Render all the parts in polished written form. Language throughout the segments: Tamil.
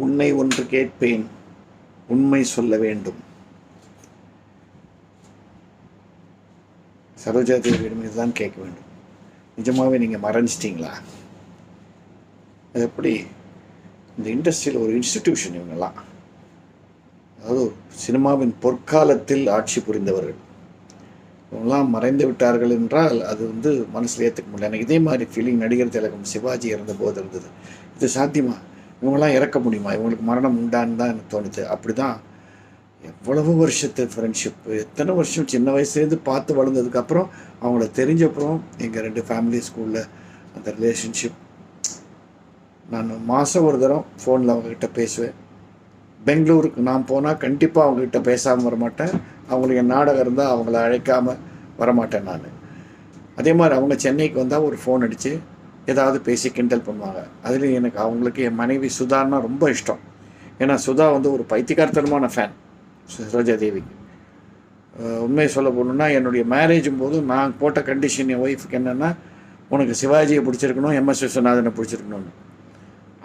உன்னை ஒன்று கேட்பேன், உண்மை சொல்ல வேண்டும். சரோஜா தேவியிடம் இதுதான் கேட்க வேண்டும். நிஜமாகவே நீங்கள் மறைஞ்சிட்டிங்களா? அது எப்படி? இந்த இண்டஸ்ட்ரியில் ஒரு இன்ஸ்டிடியூஷன் இவங்கெல்லாம், அதாவது சினிமாவின் பொற்காலத்தில் ஆட்சி புரிந்தவர்கள். இவங்கெல்லாம் மறைந்து விட்டார்கள் என்றால் அது மனசில் ஏற்றுக்க முடியல. எனக்கு இதே மாதிரி ஃபீலிங் நடிகர் திலகம் சிவாஜி இறந்த போது இருந்தது. இது சாத்தியமா? இவங்கெல்லாம் இறக்க முடியுமா? இவங்களுக்கு மரணம் உண்டான்னு தான் எனக்கு தோணுது. அப்படி தான் எவ்வளவு வருஷத்து ஃப்ரெண்ட்ஷிப்பு, எத்தனை வருஷம் சின்ன வயசுலேருந்து பார்த்து வளர்ந்ததுக்கப்புறம் அவங்கள தெரிஞ்சப்புறம் எங்கள் 2 ஃபேமிலி ஸ்கூலில் அந்த ரிலேஷன்ஷிப். நான் மாதம் ஒரு தரம் ஃபோனில் அவங்கக்கிட்ட பேசுவேன். பெங்களூருக்கு நான் போனால் கண்டிப்பாக அவங்கக்கிட்ட பேசாமல் வரமாட்டேன். அவங்களுக்கு என் நாடகம் இருந்தால் அவங்கள அழைக்காமல் வரமாட்டேன் நான். அதே மாதிரி அவங்க சென்னைக்கு வந்தால் ஒரு ஃபோன் அடித்து ஏதாவது பேசி கிண்டல் பண்ணுவாங்க. அதுலேயும் எனக்கு அவங்களுக்கு என் மனைவி சுதான்னா ரொம்ப இஷ்டம். ஏன்னா சுதா ஒரு பைத்தியக்காரத்தனமான ஃபேன் சரோஜா தேவிக்கு. உண்மையை சொல்ல போகணுன்னா, என்னுடைய மேரேஜும் போது நான் போட்ட கண்டிஷன் என் ஒய்ஃபுக்கு என்னென்னா, உனக்கு சிவாஜியை பிடிச்சிருக்கணும், எம்எஸ் விஸ்வநாதனை பிடிச்சிருக்கணும்னு.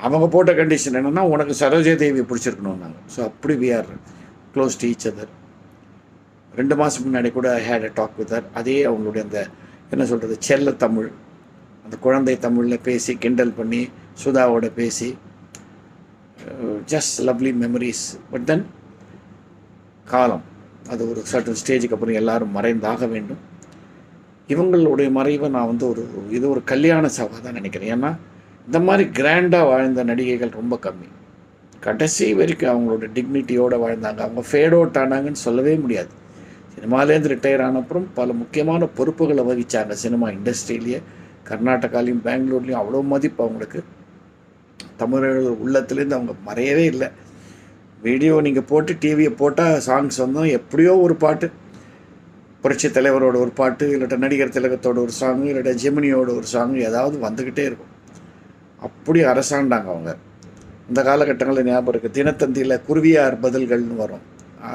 அவங்க போட்ட கண்டிஷன் என்னென்னா, உனக்கு சரோஜா தேவியை பிடிச்சிருக்கணும்னாங்க. ஸோ அப்படி we are close to each other. 2 மாதம் முன்னாடி கூட I had a talk with her. அதே அவங்களுடைய அந்த என்ன சொல்கிறது, செல்ல தமிழ், அந்த குழந்தை தமிழில் பேசி கிண்டல் பண்ணி சுதாவோட பேசி, just lovely memories. But then காலம் அது ஒரு சர்டன் ஸ்டேஜுக்கு அப்புறம் எல்லாரும் மறைந்தாக வேண்டும். இவங்களுடைய மறைவை நான் இது ஒரு கல்யாண சபை தான் நினைக்கிறேன். ஏன்னா இந்த மாதிரி கிராண்டாக வாழ்ந்த நடிகைகள் ரொம்ப கம்மி. கடைசி வரைக்கும் அவங்களோட டிக்னிட்டியோடு வாழ்ந்தாங்க. அவங்க ஃபேட் அவுட் ஆனாங்கன்னு சொல்லவே முடியாது. சினிமாலேருந்து ரிட்டையர் ஆனப்புறம் பல முக்கியமான பொறுப்புகளை வகித்தாங்க சினிமா இண்டஸ்ட்ரியிலேயே. கர்நாடகாலையும் பெங்களூர்லேயும் அவ்வளோ மதிப்பு அவங்களுக்கு. தமிழர்கள் உள்ளத்துலேருந்து அவங்க மறையவே இல்லை. வீடியோ நீங்கள் போட்டு டிவியை போட்டால் சாங்ஸ் எப்படியோ ஒரு பாட்டு, புரட்சி தலைவரோட ஒரு பாட்டு, இல்லாட்ட நடிகர் திலகத்தோட ஒரு சாங்கு, இல்லாட்ட ஜெமினியோட ஒரு சாங்கு ஏதாவது வந்துக்கிட்டே இருக்கும். அப்படி அரசாண்டாங்க அவங்க. இந்த காலகட்டங்களில் ஞாபகம் இருக்குது, தினத்தந்தியில் குருவியார் பதில்கள்னு வரும்.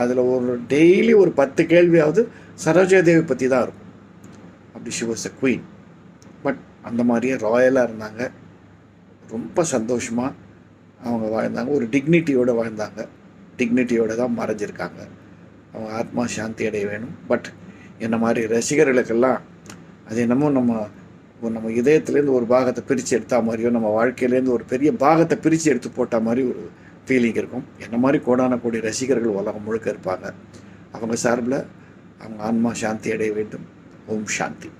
அதில் ஒரு டெய்லி ஒரு 10 கேள்வியாவது சரோஜா தேவி பற்றி தான் இருக்கும். அப்படி she was a queen. But அந்த மாதிரியே ராயலாக இருந்தாங்க. ரொம்ப சந்தோஷமாக அவங்க வாழ்ந்தாங்க. ஒரு டிக்னிட்டியோடு வாழ்ந்தாங்க. டிக்னிட்டியோடு தான் மறைஞ்சிருக்காங்க. அவங்க ஆத்மா சாந்தி அடைய வேணும். பட் என்ன மாதிரி ரசிகர்களுக்கெல்லாம் அது என்னமோ நம்ம இதயத்துலேருந்து ஒரு பாகத்தை பிரித்து எடுத்தா மாதிரியோ, நம்ம வாழ்க்கையிலேருந்து ஒரு பெரிய பாகத்தை பிரித்து எடுத்து போட்ட மாதிரி ஒரு ஃபீலிங் இருக்கும். என்ன மாதிரி கோடான கோடி ரசிகர்கள் உலகம் முழுக்க இருப்பாங்க. அவங்க சார்பில் அவங்க ஆன்மா சாந்தி அடைய வேண்டும். ஓம் சாந்தி.